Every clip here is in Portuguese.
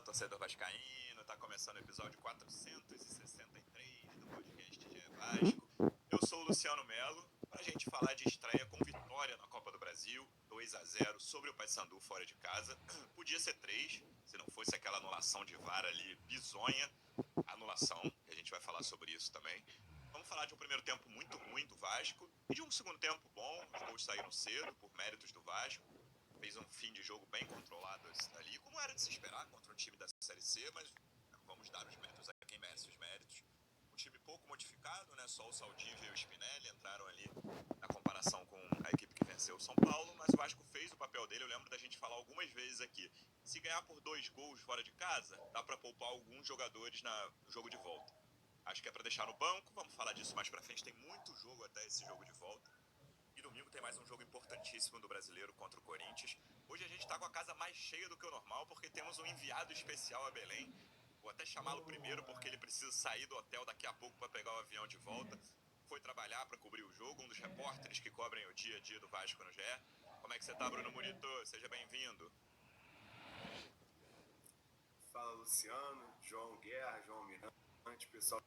Fala, torcedor vascaíno, tá começando o episódio 463 do podcast GE Vasco. Eu sou o Luciano Melo, pra gente falar de estreia com vitória na Copa do Brasil, 2-0 sobre o Paysandu fora de casa. Podia ser 3, se não fosse aquela anulação de VAR ali, bizonha, anulação, que a gente vai falar sobre isso também. Vamos falar de um primeiro tempo muito ruim do Vasco e de um segundo tempo bom, os gols saíram cedo por méritos do Vasco. Fez um fim de jogo bem controlado ali, como era de se esperar contra um time da Série C, mas vamos dar os méritos a quem merece os méritos. Um time pouco modificado, né? Só o Saldívia e o Spinelli entraram ali na comparação com a equipe que venceu o São Paulo, mas o Vasco fez o papel dele. Eu lembro da gente falar algumas vezes aqui, se ganhar por 2 gols fora de casa, dá para poupar alguns jogadores no jogo de volta. Acho que é para deixar no banco, vamos falar disso mais pra frente, tem muito jogo até esse jogo de volta. E domingo tem mais um jogo importantíssimo do Brasileiro contra o Corinthians. Hoje a gente tá com a casa mais cheia do que o normal, porque temos um enviado especial a Belém. Vou até chamá-lo primeiro, porque ele precisa sair do hotel daqui a pouco para pegar o avião de volta. Foi trabalhar para cobrir o jogo, um dos repórteres que cobrem o dia a dia do Vasco no GE. Como é que você tá, Bruno Murito? Seja bem-vindo. Fala, Luciano, João Guerra, João Mirante, pessoal.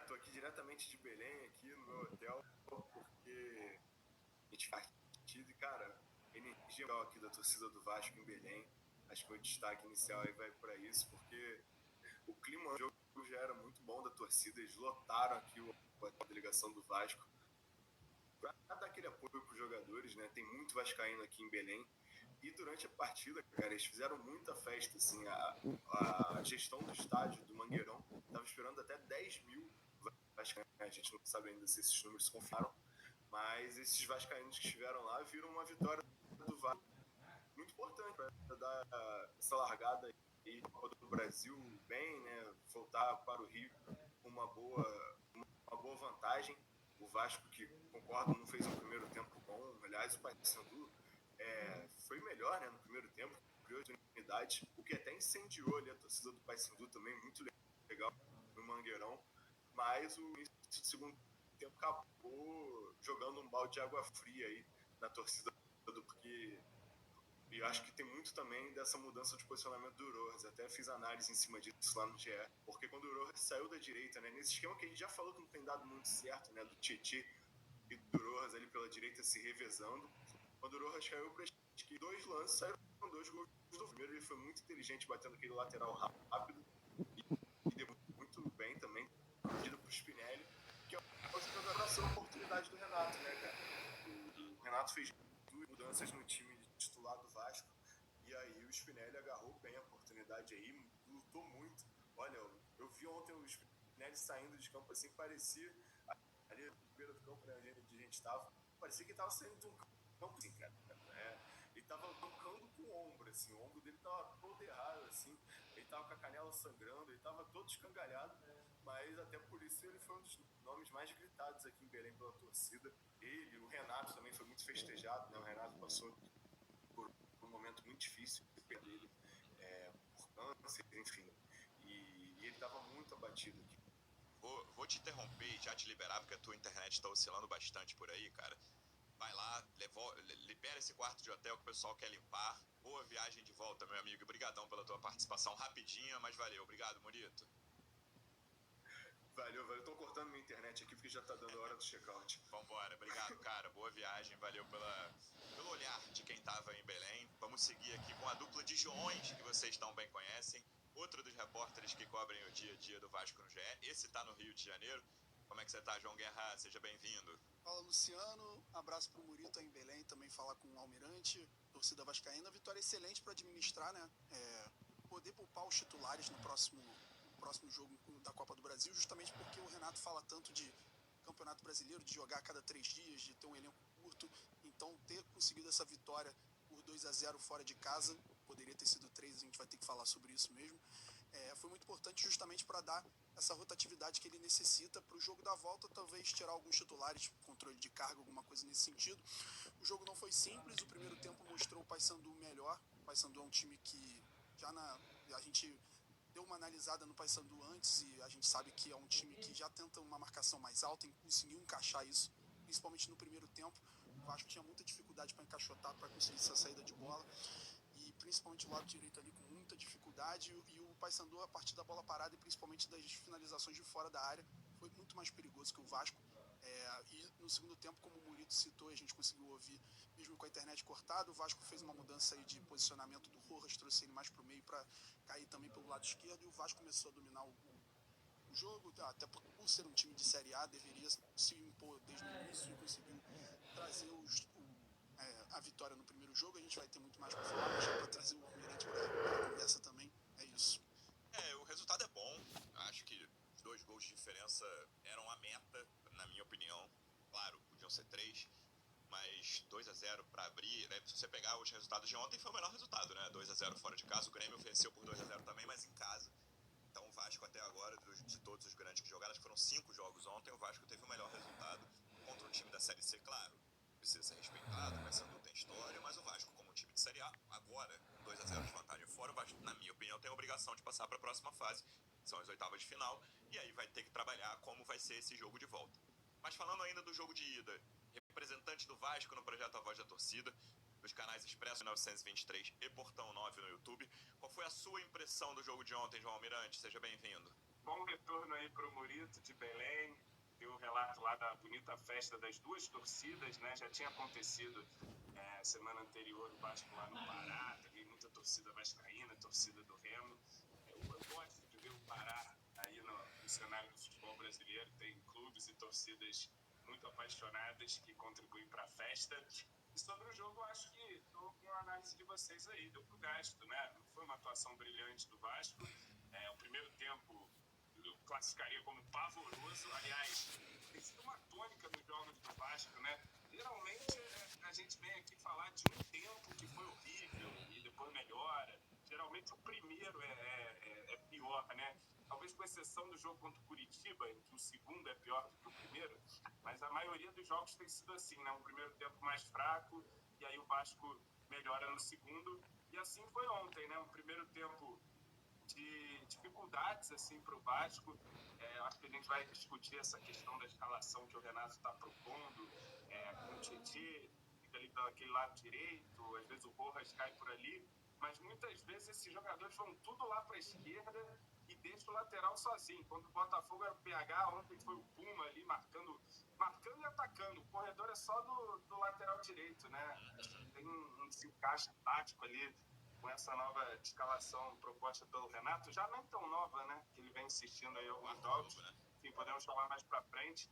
Tô aqui diretamente de Belém, aqui no meu hotel, porque a gente faz partido e, cara, energia legal aqui da torcida do Vasco em Belém. Acho que o destaque inicial aí vai para isso, porque o clima do jogo já era muito bom da torcida, eles lotaram aqui a delegação do Vasco para dar aquele apoio para os jogadores, né? Tem muito vascaíno aqui em Belém. E durante a partida, cara, eles fizeram muita festa, assim, a gestão do estádio do Mangueirão estava esperando até 10 mil vascaínos, a gente não sabe ainda se esses números se confirmaram, mas esses vascaínos que estiveram lá viram uma vitória do Vasco muito importante para dar essa largada aí do Brasil bem, né, voltar para o Rio com uma boa vantagem. O Vasco, que concordo, não fez um primeiro tempo bom, aliás, o Paysandu foi melhor, né, no primeiro tempo, criou oportunidades, o que até incendiou ali a torcida do Paysandu também, muito legal no Mangueirão, mas o início do segundo tempo acabou jogando um balde de água fria aí na torcida, porque eu acho que tem muito também dessa mudança de posicionamento do Rojas. Até fiz análise em cima disso lá no GE, porque quando o Rojas saiu da direita, né, nesse esquema que a gente já falou que não tem dado muito certo, né, do Tietê e do Rojas ali pela direita se revezando, quando o Rojas caiu para esquerda, 2 lances, saíram 2 gols do primeiro. Ele foi muito inteligente batendo aquele lateral rápido e deu muito bem também, pedido para o Spinelli, que é o jogador da oportunidade do Renato, né, cara? O Renato fez 2 mudanças no time titular do Vasco, e aí o Spinelli agarrou bem a oportunidade aí, lutou muito. Olha, eu vi ontem o Spinelli saindo de campo assim, parecia ali na beira do campo, né, onde a gente estava, parecia que estava saindo de um campo assim, cara. Ele estava tocando com o ombro, assim, o ombro dele estava todo errado, assim, ele estava com a canela sangrando, ele estava todo escangalhado, mas até por isso ele foi um dos nomes mais gritados aqui em Belém pela torcida. Ele, o Renato também foi muito festejado, né? O Renato passou por um momento muito difícil dele, por câncer, enfim, e ele estava muito abatido aqui. Vou te interromper e já te liberar, porque a tua internet está oscilando bastante por aí, cara. Vai lá, libera esse quarto de hotel que o pessoal quer limpar. Boa viagem de volta, meu amigo. Obrigadão pela tua participação rapidinha, mas valeu. Obrigado, Murito. Valeu. Tô cortando minha internet aqui porque já tá dando a hora do check-out. Vambora. Obrigado, cara. Boa viagem. Valeu pelo olhar de quem tava em Belém. Vamos seguir aqui com a dupla de Joões, que vocês tão bem conhecem. Outro dos repórteres que cobrem o dia a dia do Vasco no GE. Esse tá no Rio de Janeiro. Como é que você tá, João Guerra? Seja bem-vindo. Fala, Luciano. Abraço pro Murito aí em Belém, também falar com o Almirante, torcida vascaína. Vitória excelente para administrar, né? Poder poupar os titulares no próximo jogo da Copa do Brasil, justamente porque o Renato fala tanto de Campeonato Brasileiro, de jogar a cada 3 dias, de ter um elenco curto. Então, ter conseguido essa vitória por 2-0 fora de casa, poderia ter sido 3, a gente vai ter que falar sobre isso mesmo. Foi muito importante justamente para dar essa rotatividade que ele necessita para o jogo da volta, talvez tirar alguns titulares, tipo controle de carga, alguma coisa nesse sentido. O jogo não foi simples, o primeiro tempo mostrou o Paysandu melhor. O Paysandu é um time que a gente deu uma analisada no Paysandu antes e a gente sabe que é um time que já tenta uma marcação mais alta e conseguiu encaixar isso, principalmente no primeiro tempo. O Vasco tinha muita dificuldade para encaixotar, para conseguir essa saída de bola. E principalmente o lado direito ali com muita dificuldade, e o Paysandu, a partir da bola parada e principalmente das finalizações de fora da área, foi muito mais perigoso que o Vasco. E no segundo tempo, como o Murito citou, a gente conseguiu ouvir, mesmo com a internet cortada, o Vasco fez uma mudança aí de posicionamento do Rojas, trouxe ele mais para o meio para cair também pelo lado esquerdo, e o Vasco começou a dominar o jogo, até por ser um time de Série A, deveria se impor desde o início e conseguiu trazer a vitória no primeiro jogo. A gente vai ter muito mais para falar, mas já para trazer o Almirante para a conversa também, é isso. O resultado é bom, acho que os 2 gols de diferença eram a meta, na minha opinião. Claro, podiam ser 3, mas 2-0 para abrir, né? Se você pegar os resultados de ontem, foi o melhor resultado, né? 2-0 fora de casa, o Grêmio venceu por 2-0 também, mas em casa. Então o Vasco até agora, de todos os grandes que jogaram, acho que foram 5 jogos ontem, o Vasco teve o melhor resultado contra um time da Série C, claro. Precisa ser respeitado, o Paysandu tem história, mas o Vasco, como time de Série A, agora, com 2-0 de vantagem fora, o Vasco, na minha opinião, tem a obrigação de passar para a próxima fase, que são as oitavas de final, e aí vai ter que trabalhar como vai ser esse jogo de volta. Mas falando ainda do jogo de ida, representante do Vasco no projeto A Voz da Torcida, dos canais Expresso 923 e Portão 9 no YouTube. Qual foi a sua impressão do jogo de ontem, João Almirante? Seja bem-vindo. Bom retorno aí para o Murito de Belém. Deu o relato lá da bonita festa das 2 torcidas, né? Já tinha acontecido semana anterior o Vasco lá no Pará, teve muita torcida vascaína, torcida do Remo. Eu gosto de ver o Pará aí no cenário do futebol brasileiro. Tem clubes e torcidas muito apaixonadas que contribuem para a festa. E sobre o jogo, eu acho que estou com a análise de vocês aí, deu pro gasto, né? Não foi uma atuação brilhante do Vasco. O primeiro tempo eu classificaria como pavoroso. Aliás, tem sido uma tônica nos jogos do Vasco, né? Geralmente a gente vem aqui falar de um tempo que foi horrível e depois melhora. Geralmente o primeiro é pior, né? Talvez com exceção do jogo contra o Curitiba, em que o segundo é pior do que o primeiro, mas a maioria dos jogos tem sido assim, né? Um primeiro tempo mais fraco e aí o Vasco melhora no segundo. E assim foi ontem, né? Um primeiro tempo de dificuldades assim para o Vasco. Acho que a gente vai discutir essa questão da escalação que o Renato está propondo, com o Tietê, fica ali daquele lado direito, às vezes o Rojas cai por ali, mas muitas vezes esses jogadores vão tudo lá para a esquerda e deixa o lateral sozinho. Quando o Botafogo era o PH, ontem foi o Puma ali marcando e atacando. O corredor é só do lateral direito, né? Tem um desencaixe tático ali com essa nova escalação proposta pelo Renato, já não tão nova, né? Que ele vem insistindo aí alguns jogos, né? Enfim, podemos falar mais pra frente.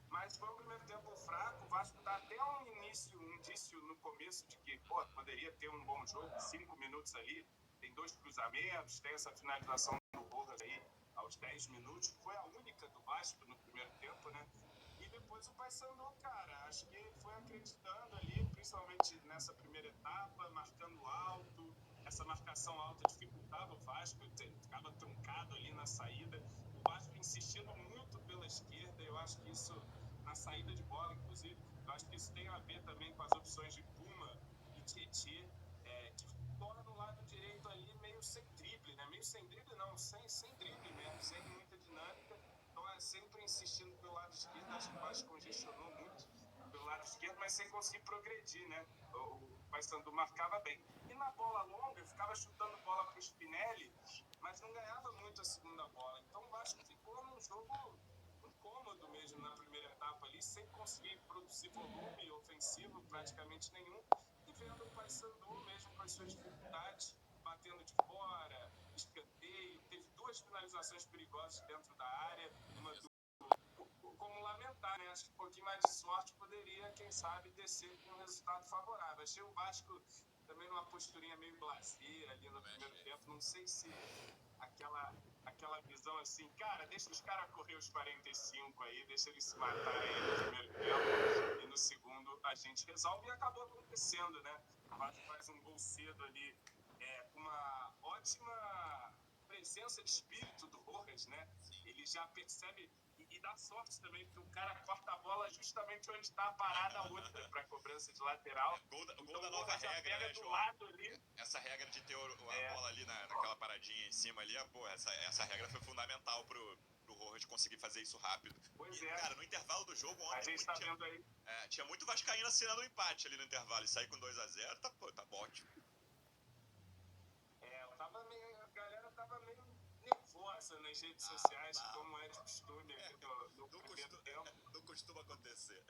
Mas foi um primeiro tempo fraco, o Vasco dá até um indício no começo de que, poderia ter um bom jogo, 5 minutos ali, tem 2 cruzamentos, tem essa finalização do Rojas aí aos 10 minutos, foi a única do Vasco no primeiro tempo, né? E depois o Paysandu, cara, acho que foi acreditando ali, principalmente nessa primeira etapa, marcando alto. Essa marcação alta dificultava o Vasco, ficava truncado ali na saída. O Vasco insistindo muito pela esquerda, eu acho que isso, na saída de bola, inclusive, eu acho que isso tem a ver também com as opções de Puma e Tietê, que torna o lado direito ali meio sem drible, né? Meio sem drible não, sem drible mesmo, sem muita dinâmica. Então é sempre insistindo pelo lado esquerdo, acho que o Vasco congestionou muito pelo lado esquerdo, mas sem conseguir progredir, né? O Paysandu marcava bem. E na bola longa, ficava chutando bola para o Spinelli, mas não ganhava muito a segunda bola. Então o Vasco ficou num jogo incômodo mesmo na primeira etapa ali, sem conseguir produzir volume ofensivo praticamente nenhum, e vendo o Paysandu mesmo com as suas dificuldades, batendo de fora, escanteio, teve 2 finalizações perigosas dentro da área, uma do como lamentar, né? Acho que um pouquinho mais de sorte poderia, quem sabe, descer com um resultado favorável. Achei o Vasco também numa posturinha meio blasé ali no primeiro tempo. Não sei se aquela visão assim, cara, deixa os caras correr os 45 aí, deixa eles se matarem aí no primeiro tempo e no segundo a gente resolve, e acabou acontecendo, né? O Vasco faz um gol cedo ali, com uma ótima presença de espírito do Rojas, né? Ele já percebe e dá sorte também, porque o cara corta a bola justamente onde está a parada outra para cobrança de lateral. Gol então, da nova regra, né, do João? lado ali. Essa regra de ter a bola ali naquela paradinha em cima ali, essa regra foi fundamental pro Rojas conseguir fazer isso rápido. Pois Cara, no intervalo do jogo ontem, a gente tá vendo aí. Tinha muito vascaíno assinando o empate ali no intervalo, e sair com 2-0, tá ótimo. conversa nas redes sociais, como é de costume aqui no Não primeiro costu- tempo. não costuma acontecer.